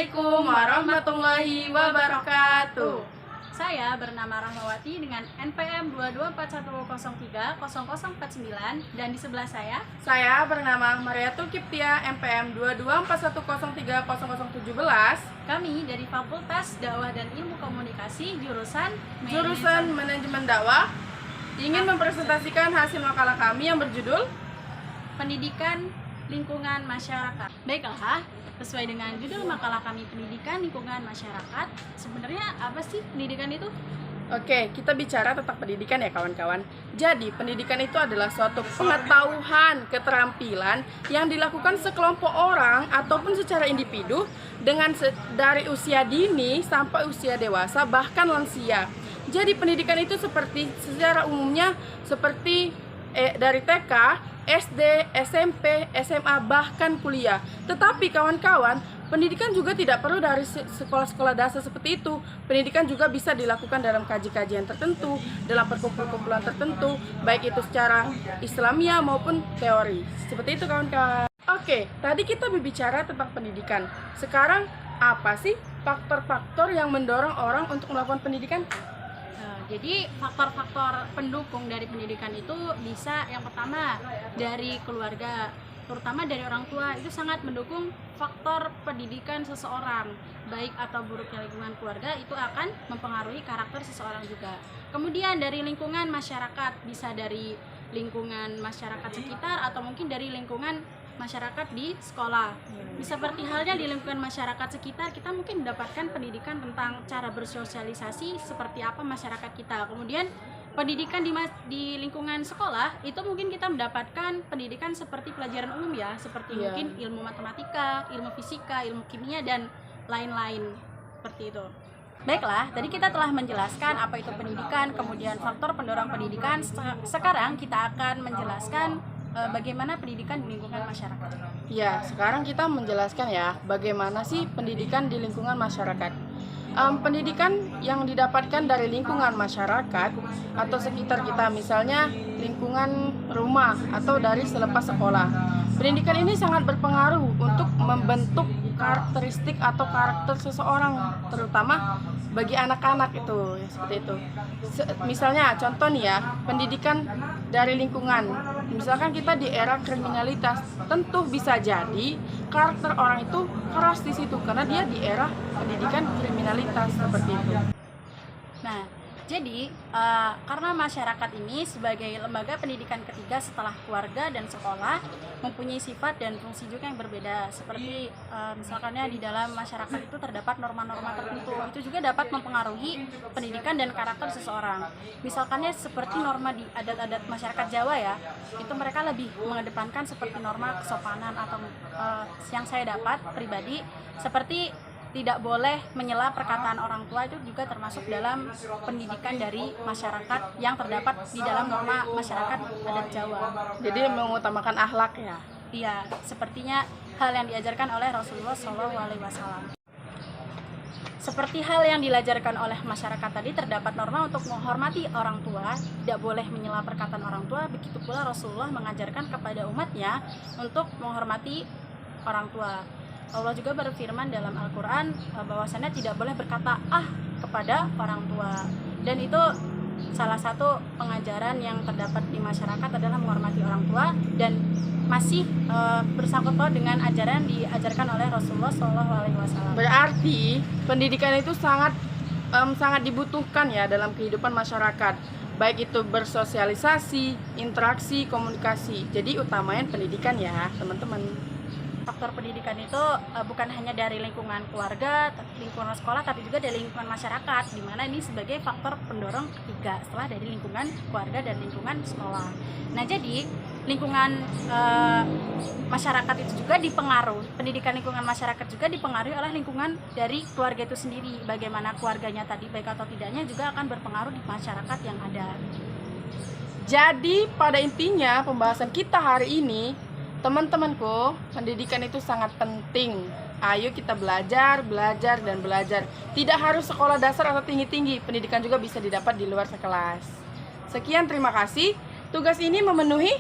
Assalamualaikum warahmatullahi wabarakatuh. Saya bernama Rahmawati dengan NPM 2241030049 dan di sebelah saya Bernama Mariatul Kiptia NPM 2241030017. kami dari Fakultas Dakwah dan Ilmu Komunikasi jurusan Manajemen Dakwah ingin mempresentasikan hasil makalah kami yang berjudul Pendidikan Lingkungan Masyarakat. Baiklah, sesuai dengan judul makalah kami Pendidikan Lingkungan Masyarakat, sebenarnya apa sih pendidikan itu? Oke, kita bicara tentang pendidikan ya kawan-kawan. Jadi, pendidikan itu adalah suatu pengetahuan, keterampilan yang dilakukan sekelompok orang ataupun secara individu dengan dari usia dini sampai usia dewasa bahkan lansia. Jadi, pendidikan itu secara umumnya seperti dari TK, SD, SMP, SMA, bahkan kuliah. Tetapi kawan-kawan, pendidikan juga tidak perlu dari sekolah-sekolah dasar seperti itu. Pendidikan juga bisa dilakukan dalam kajian tertentu, dalam perkumpulan tertentu, baik itu secara Islamiyah maupun teori. Seperti itu kawan-kawan. Oke, tadi kita berbicara tentang pendidikan. Sekarang, apa sih faktor-faktor yang mendorong orang untuk melakukan pendidikan? Jadi faktor-faktor pendukung dari pendidikan itu bisa yang pertama dari keluarga, terutama dari orang tua. Itu sangat mendukung faktor pendidikan seseorang, baik atau buruknya lingkungan keluarga itu akan mempengaruhi karakter seseorang juga. Kemudian dari lingkungan masyarakat, bisa dari lingkungan masyarakat sekitar atau mungkin dari lingkungan masyarakat di sekolah. Bisa seperti halnya di lingkungan masyarakat sekitar, kita mungkin mendapatkan pendidikan tentang cara bersosialisasi seperti apa masyarakat kita. Kemudian pendidikan di lingkungan sekolah itu mungkin kita mendapatkan pendidikan seperti pelajaran umum ya, seperti mungkin ilmu matematika, ilmu fisika, ilmu kimia dan lain-lain seperti itu. Baiklah, tadi kita telah menjelaskan apa itu pendidikan, kemudian faktor pendorong pendidikan. Sekarang kita akan menjelaskan bagaimana pendidikan di lingkungan masyarakat. Ya, sekarang kita menjelaskan ya bagaimana sih pendidikan di lingkungan masyarakat. Pendidikan yang didapatkan dari lingkungan masyarakat atau sekitar kita, misalnya lingkungan rumah atau dari selepas sekolah. Pendidikan ini sangat berpengaruh untuk membentuk karakteristik atau karakter seseorang, terutama bagi anak-anak itu, ya, seperti itu. Misalnya contoh nih ya, pendidikan dari lingkungan. Misalkan kita di era kriminalitas, tentu bisa jadi karakter orang itu keras di situ karena dia di era pendidikan kriminalitas seperti itu. Nah, jadi karena masyarakat ini sebagai lembaga pendidikan ketiga setelah keluarga dan sekolah mempunyai sifat dan fungsi juga yang berbeda. Seperti misalkannya di dalam masyarakat itu terdapat norma-norma tertentu, itu juga dapat mempengaruhi pendidikan dan karakter seseorang. Misalkannya seperti norma di adat-adat masyarakat Jawa ya, itu mereka lebih mengedepankan seperti norma kesopanan atau yang saya dapat pribadi seperti tidak boleh menyela perkataan orang tua, itu juga termasuk dalam pendidikan dari masyarakat yang terdapat di dalam norma masyarakat adat Jawa. Jadi mengutamakan akhlak ya. Iya, sepertinya hal yang diajarkan oleh Rasulullah SAW. Seperti hal yang diajarkan oleh masyarakat tadi, terdapat norma untuk menghormati orang tua, tidak boleh menyela perkataan orang tua. Begitu pula Rasulullah mengajarkan kepada umatnya untuk menghormati orang tua. Allah juga berfirman dalam Al-Quran bahwasannya tidak boleh berkata kepada orang tua. Dan itu salah satu pengajaran yang terdapat di masyarakat adalah menghormati orang tua dan masih bersangkut paut dengan ajaran diajarkan oleh Rasulullah SAW. Berarti pendidikan itu sangat dibutuhkan ya dalam kehidupan masyarakat. Baik itu bersosialisasi, interaksi, komunikasi. Jadi utamain pendidikan ya teman-teman. Faktor pendidikan itu bukan hanya dari lingkungan keluarga, lingkungan sekolah, tapi juga dari lingkungan masyarakat, di mana ini sebagai faktor pendorong ketiga setelah dari lingkungan keluarga dan lingkungan sekolah. Nah, jadi lingkungan masyarakat itu juga dipengaruhi, pendidikan lingkungan masyarakat juga dipengaruhi oleh lingkungan dari keluarga itu sendiri. Bagaimana keluarganya tadi baik atau tidaknya juga akan berpengaruh di masyarakat yang ada. Jadi pada intinya pembahasan kita hari ini, teman-temanku, pendidikan itu sangat penting. Ayo kita belajar, dan belajar. Tidak harus sekolah dasar atau tinggi-tinggi, pendidikan juga bisa didapat di luar sekelas. Sekian, terima kasih. Tugas ini memenuhi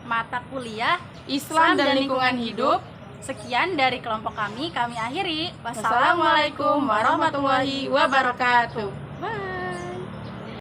mata kuliah Islam dan lingkungan hidup Sekian dari kelompok kami akhiri. Wassalamualaikum warahmatullahi wabarakatuh. Bye.